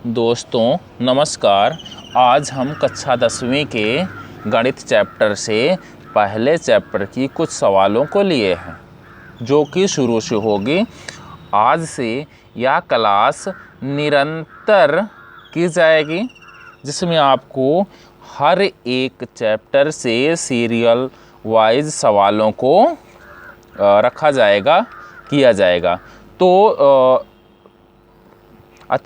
दोस्तों नमस्कार। आज हम कक्षा 10वीं के गणित चैप्टर से पहले चैप्टर की कुछ सवालों को लिए हैं, जो कि शुरू से होगी। आज से यह क्लास निरंतर की जाएगी, जिसमें आपको हर एक चैप्टर से सीरियल वाइज सवालों को रखा जाएगा, किया जाएगा। तो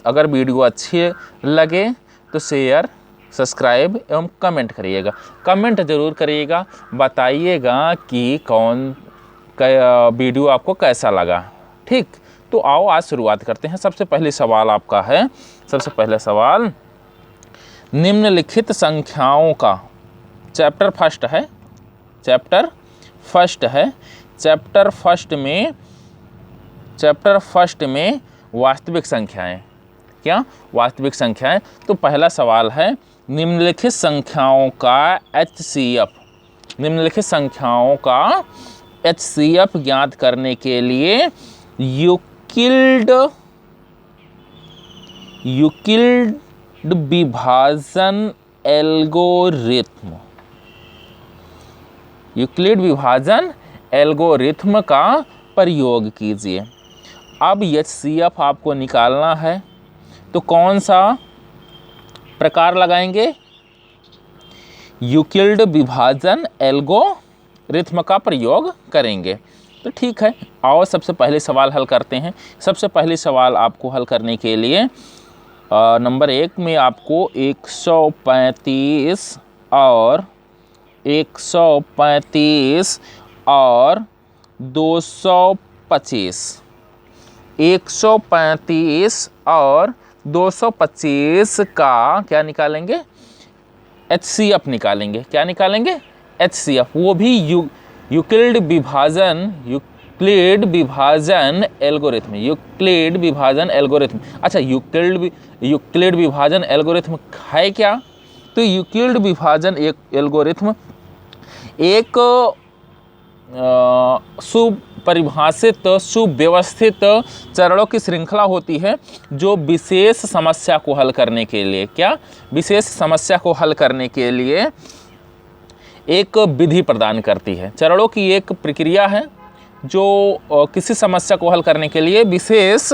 अगर वीडियो अच्छी लगे तो शेयर, सब्सक्राइब एवं कमेंट करिएगा। कमेंट ज़रूर करिएगा, बताइएगा कि वीडियो आपको कैसा लगा। ठीक, तो आओ आज शुरुआत करते हैं। सबसे पहले सवाल आपका है, सबसे पहला सवाल निम्नलिखित संख्याओं का चैप्टर फर्स्ट है। चैप्टर फर्स्ट में वास्तविक संख्याएं, क्या वास्तविक संख्याएं। तो पहला सवाल है निम्नलिखित संख्याओं का HCF। निम्नलिखित संख्याओं का HCF ज्ञात करने के लिए यूक्लिड विभाजन एल्गोरिथम का प्रयोग कीजिए। अब HCF आपको निकालना है, तो कौन सा प्रकार लगाएंगे? यूक्लिड विभाजन एल्गोरिथम का प्रयोग करेंगे। तो ठीक है, आओ सबसे पहले सवाल हल करते हैं। सबसे पहले सवाल आपको हल करने के लिए नंबर 1 में आपको 135 और 225 135 और 225 का क्या निकालेंगे? HCF निकालेंगे। क्या निकालेंगे? HCF, वो भी यूक्लिड विभाजन एल्गोरिथम। अच्छा, यूक्लिड विभाजन एल्गोरिथम है क्या? तो यूक्लिड विभाजन एल्गोरिथम एक सुपरिभाषित, सुव्यवस्थित चरणों की श्रृंखला होती है, जो विशेष समस्या को हल करने के लिए, क्या विशेष समस्या को हल करने के लिए एक विधि प्रदान करती है। चरणों की एक प्रक्रिया है जो किसी समस्या को हल करने के लिए विशेष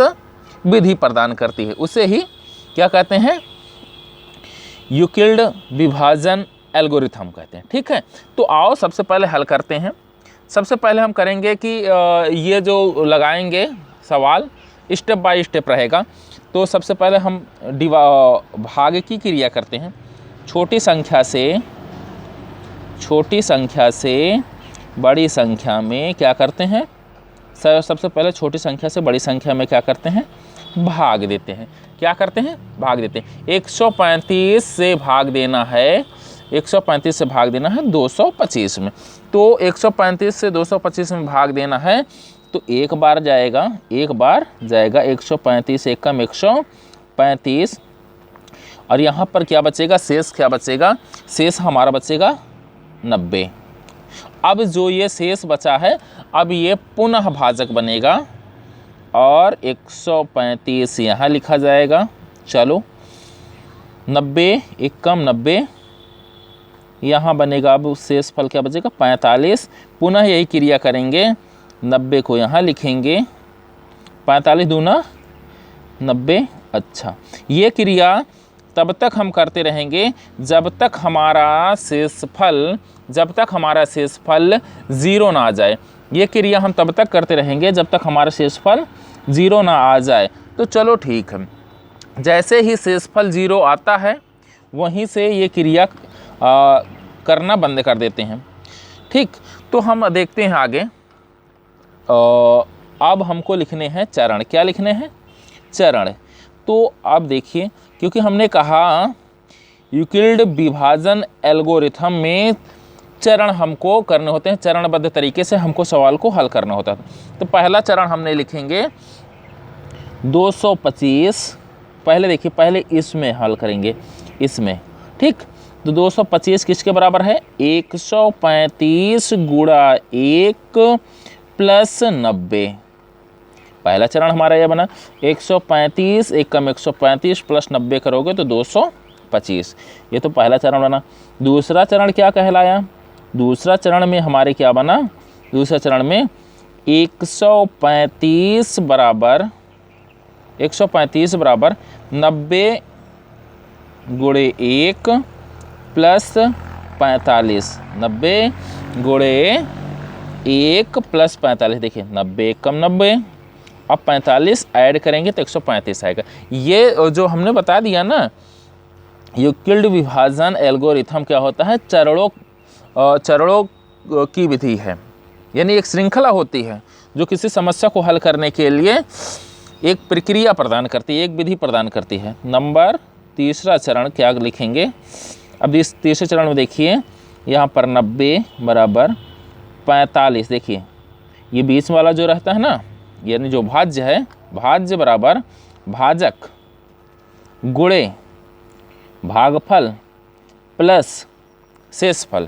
विधि प्रदान करती है। उसे ही क्या कहते हैं? यूक्लिड विभाजन एल्गोरिथम कहते हैं। ठीक है, तो आओ सबसे पहले हल करते हैं। सबसे पहले हम करेंगे कि ये जो लगाएंगे सवाल स्टेप बाय स्टेप रहेगा। तो सबसे पहले हम भाग की क्रिया करते हैं। छोटी संख्या से बड़ी संख्या में क्या करते हैं? सबसे पहले छोटी संख्या से बड़ी संख्या में क्या करते हैं? भाग देते हैं। क्या करते हैं? भाग देते हैं। 135 से भाग देना है, 135 से भाग देना है 225 में। तो 135 से 225 में भाग देना है, तो एक बार जाएगा 135 एकम 135, और यहाँ पर क्या बचेगा? शेष क्या बचेगा? शेष हमारा बचेगा 90। अब जो ये शेष बचा है, अब ये पुनः भाजक बनेगा और 135 यहाँ लिखा जाएगा। चलो 90 एकम 90, यहाँ बनेगा। अब शेष फल क्या बचेगा? 45। पुनः यही क्रिया करेंगे, 90 को यहाँ लिखेंगे, 45 दूना 90। अच्छा, ये क्रिया तब तक हम करते रहेंगे जब तक हमारा शेषफल 0 ना आ जाए। ये क्रिया हम तब तक करते रहेंगे जब तक हमारा शेषफल 0 ना आ जाए। तो चलो ठीक है, जैसे ही शेषफल 0 आता है, वहीं से ये क्रिया करना बंद कर देते हैं। ठीक, तो हम देखते हैं आगे। अब हमको लिखने हैं चरण। क्या लिखने हैं? चरण। तो अब देखिए, क्योंकि हमने कहा यूक्लिड विभाजन एल्गोरिथम में चरण हमको करने होते हैं, चरणबद्ध तरीके से हमको सवाल को हल करना होता है। तो पहला चरण हमने लिखेंगे 225। पहले देखिए, पहले इसमें हल करेंगे, इसमें। ठीक, तो 225 किसके बराबर है? 135 गुणा 1 प्लस 90 पहला चरण हमारा यह बना 135, 1 कम 135 प्लस 90 करोगे तो 225, ये तो पहला चरण बना। दूसरा चरण क्या कहलाया? दूसरा चरण में हमारे क्या बना? दूसरा चरण में 135 बराबर 90 गुणे 1 प्लस 45, 90 गुणे 1 प्लस 45। देखिए 90 कम 90, अब 45 ऐड करेंगे तो 135 आएगा। ये जो हमने बता दिया ना, यूक्लिड विभाजन एल्गोरिथम क्या होता है? चरणों की विधि है, यानी एक श्रृंखला होती है जो किसी समस्या को हल करने के लिए एक प्रक्रिया प्रदान करती है, एक विधि प्रदान करती है। नंबर तीसरा चरण क्या लिखेंगे? अब इस तीसरे चरण में देखिए यहाँ पर 90 बराबर 45, देखिए ये बीच वाला जो रहता है ना, यानी जो भाज्य है, भाज्य बराबर भाजक गुणे भागफल प्लस शेषफल।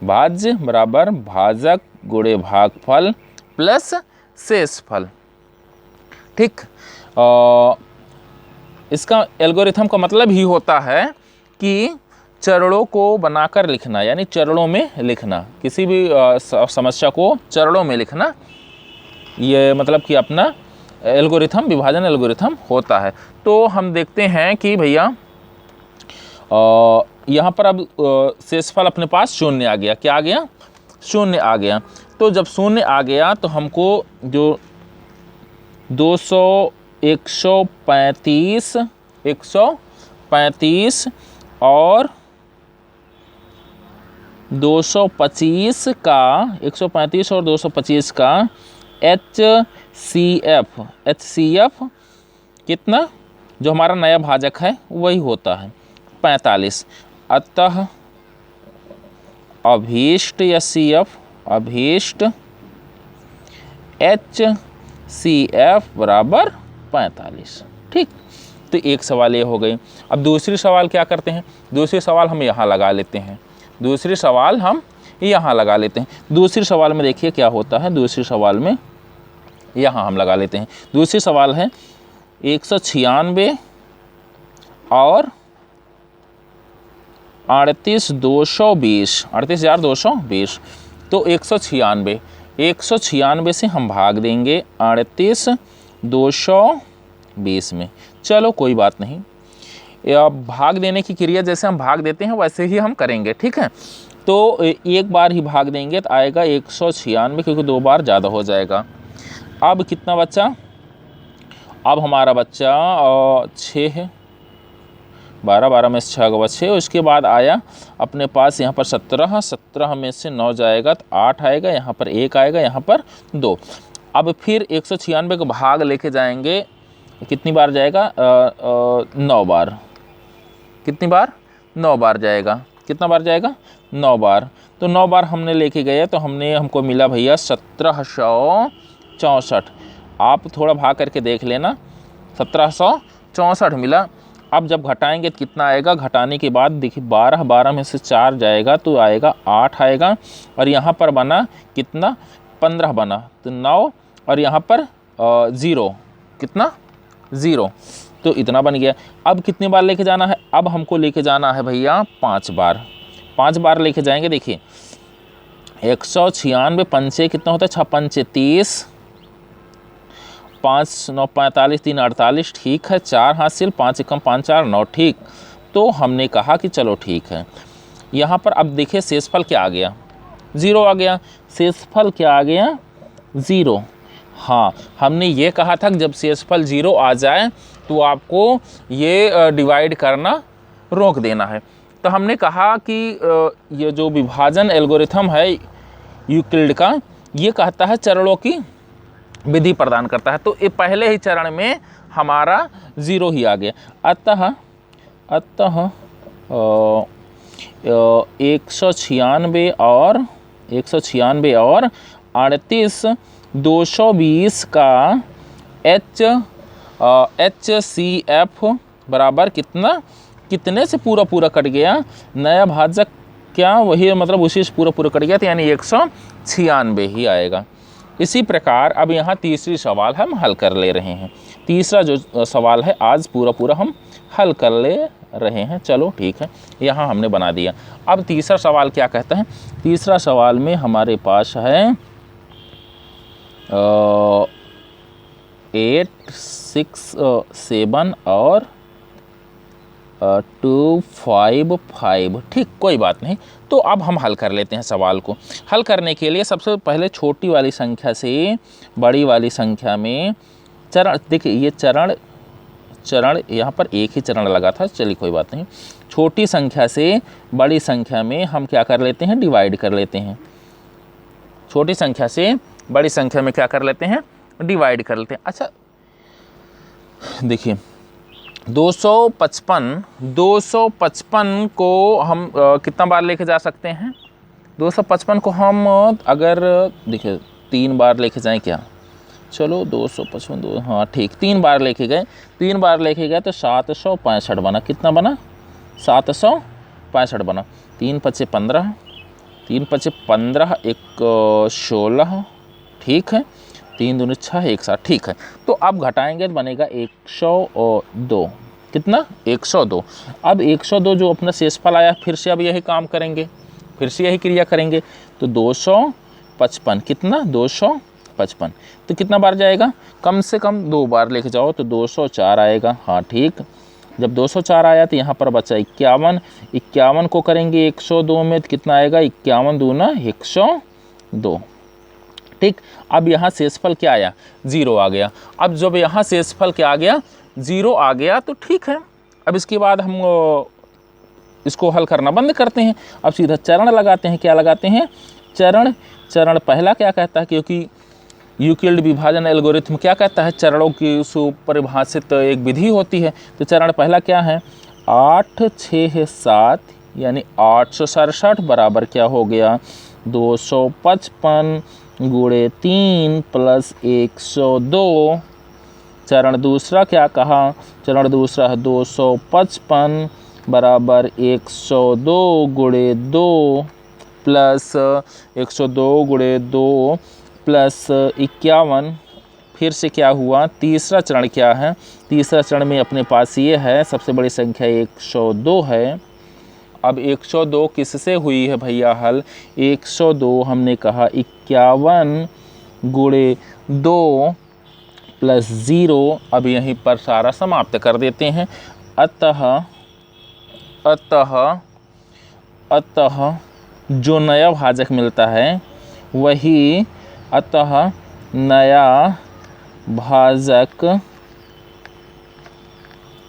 भाज्य बराबर भाजक गुणे भागफल प्लस शेषफल। ठीक, इसका एल्गोरिथम का मतलब ही होता है कि चरणों को बनाकर लिखना, यानी चरणों में लिखना, किसी भी समस्या को चरणों में लिखना, ये मतलब कि अपना एल्गोरिथम, विभाजन एल्गोरिथम होता है। तो हम देखते हैं कि भैया यहाँ पर अब शेषफल अपने पास शून्य आ गया। क्या आ गया? शून्य आ गया। तो जब शून्य आ गया तो हमको जो 135 और 225 का 135 और 225 का HCF कितना, जो हमारा नया भाजक है वही होता है 45। अतः अभीष्ट HCF, अभीष्ट HCF बराबर 45। ठीक, तो एक सवाल ये हो गई। अब दूसरी सवाल क्या करते हैं? दूसरी सवाल हम यहाँ लगा लेते हैं। दूसरी सवाल हम यहाँ लगा लेते हैं। दूसरी सवाल में देखिए क्या होता है। दूसरी सवाल में यहाँ हम लगा लेते हैं। दूसरी सवाल है 196 और 38,220, तो 196 से हम भाग देंगे 38,220 में। चलो कोई बात नहीं, भाग देने की क्रिया जैसे हम भाग देते हैं वैसे ही हम करेंगे। ठीक है, तो एक बार ही भाग देंगे तो आएगा 196, क्योंकि 2 बार ज़्यादा हो जाएगा। अब कितना बच्चा? अब हमारा बच्चा 6 है, 12 में से 6 का 6। उसके बाद आया अपने पास यहाँ पर 17 में से 9 जाएगा तो 8 आएगा, यहाँ पर 1 आएगा, यहाँ पर 2। अब फिर 196 का भाग लेके जाएंगे, कितनी बार जाएगा? 9 बार। कितनी बार? 9 बार जाएगा। कितना बार जाएगा? 9 बार। तो 9 बार हमने लेके गए तो हमको मिला भैया 1764। आप थोड़ा भाग करके देख लेना, 1764 मिला। अब जब घटाएंगे तो कितना आएगा? घटाने के बाद देखिए 12 में से 4 जाएगा तो आएगा 8 आएगा, और यहाँ पर बना कितना? 15 बना, तो 9 और यहाँ पर 0, कितना? 0, तो इतना बन गया। अब कितनी बार लेके जाना है? अब हमको लेके जाना है भैया 5 बार। 5 बार लेके जाएंगे। देखिए 196 पंचे कितना होता है? 6 पंचे 30, 5 9 45, 3 48। ठीक है, 4 हासिल, 5 एकम 5 4 9। ठीक, तो हमने कहा कि चलो ठीक है। यहाँ पर अब देखिए शेषफल क्या आ गया? 0 आ गया। शेषफल क्या आ गया? 0। हाँ, हमने ये कहा था कि जब शेषफल 0 आ जाए तो आपको ये डिवाइड करना रोक देना है। तो हमने कहा कि ये जो विभाजन एल्गोरिथम है यूक्लिड का, ये कहता है चरणों की विधि प्रदान करता है। तो ये पहले ही चरण में हमारा 0 ही आ गया। अतः 196 और 38,220 का HCF बराबर कितना? कितने से पूरा कट गया? नया भाजक क्या वही, मतलब उसी से पूरा कट गया, तो यानी 196 ही आएगा। इसी प्रकार अब यहाँ तीसरी सवाल हम हल कर ले रहे हैं। तीसरा जो सवाल है आज पूरा हम हल कर ले रहे हैं। चलो ठीक है, यहाँ हमने बना दिया। अब तीसरा सवाल क्या कहता है? तीसरा सवाल में हमारे पास है 8, 6, 7 और 2, 5, 5। ठीक, कोई बात नहीं। तो अब हम हल कर लेते हैं सवाल को। हल करने के लिए सबसे पहले छोटी वाली संख्या से बड़ी वाली संख्या में चरण, देखिए ये चरण यहाँ पर एक ही चरण लगा था, चलिए कोई बात नहीं। छोटी संख्या से बड़ी संख्या में हम क्या कर लेते हैं? डिवाइड कर लेते हैं। छोटी संख्या से बड़ी संख्या में क्या कर लेते हैं? डिवाइड कर लेते हैं। अच्छा देखिए 255 को हम कितना बार लेके जा सकते हैं? 255 को हम अगर देखिए 3 बार लेके जाएं क्या? चलो 255 हाँ ठीक, 3 बार लेके गए। 3 बार लेके गए तो 765 बना। कितना बना? 765 बना। 3 पचे 15, 3 पचे 15, 1 16, ठीक है। 3 दूनी 6, 1 7, ठीक है। तो अब घटाएंगे तो बनेगा 102। कितना? 102। अब 102 जो अपना शेषफल आया, फिर से अब यही काम करेंगे, फिर से यही क्रिया करेंगे। तो 255, कितना? 255। तो कितना बार जाएगा? कम से कम 2 बार लेके जाओ तो 204 आएगा। हाँ ठीक, जब 204 आया तो यहाँ पर बचा 51। 51 को करेंगे 102 में तो कितना आएगा? 51 दूना 102। ठीक, अब यहाँ शेषफल क्या आया? 0 आ गया। अब जब यहाँ शेषफल क्या आ गया? 0 आ गया तो ठीक है। अब इसके बाद हम इसको हल करना बंद करते हैं। अब सीधा चरण लगाते हैं। क्या लगाते हैं? चरण पहला क्या कहता है? क्योंकि यूक्लिड विभाजन एल्गोरिथम क्या कहता है? चरणों की सुपरिभाषित एक विधि होती है। तो चरण पहला क्या है? 8, 6, 7 यानी 867 बराबर क्या हो गया? 255 गुणे 3 प्लस 102। चरण दूसरा क्या कहा? चरण दूसरा है 255 बराबर 102 गुणे 2 प्लस 102 गुणे 2 प्लस 51। फिर से क्या हुआ? तीसरा चरण क्या है? तीसरा चरण में अपने पास ये है, सबसे बड़ी संख्या 102 है। अब 102 किससे हुई है भैया हल? 102 हमने कहा 51 गुणे 2 प्लस 0। अब यहीं पर सारा समाप्त कर देते हैं। अतः जो नया भाजक मिलता है वही, अतः नया भाजक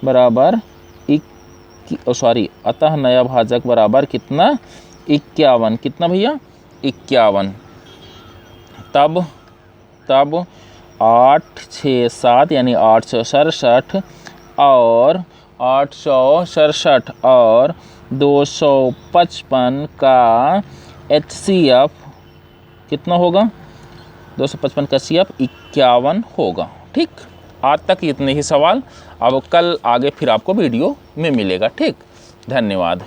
बराबर अतः नया भाजक बराबर कितना? 51। कितना भैया? 51। तब 8, 6, 7 यानी 867 और 867 और 255 का HCF कितना होगा? 255 का HCF 51 होगा। ठीक, आज तक इतने ही सवाल। अब कल आगे फिर आपको वीडियो में मिलेगा। ठीक, धन्यवाद।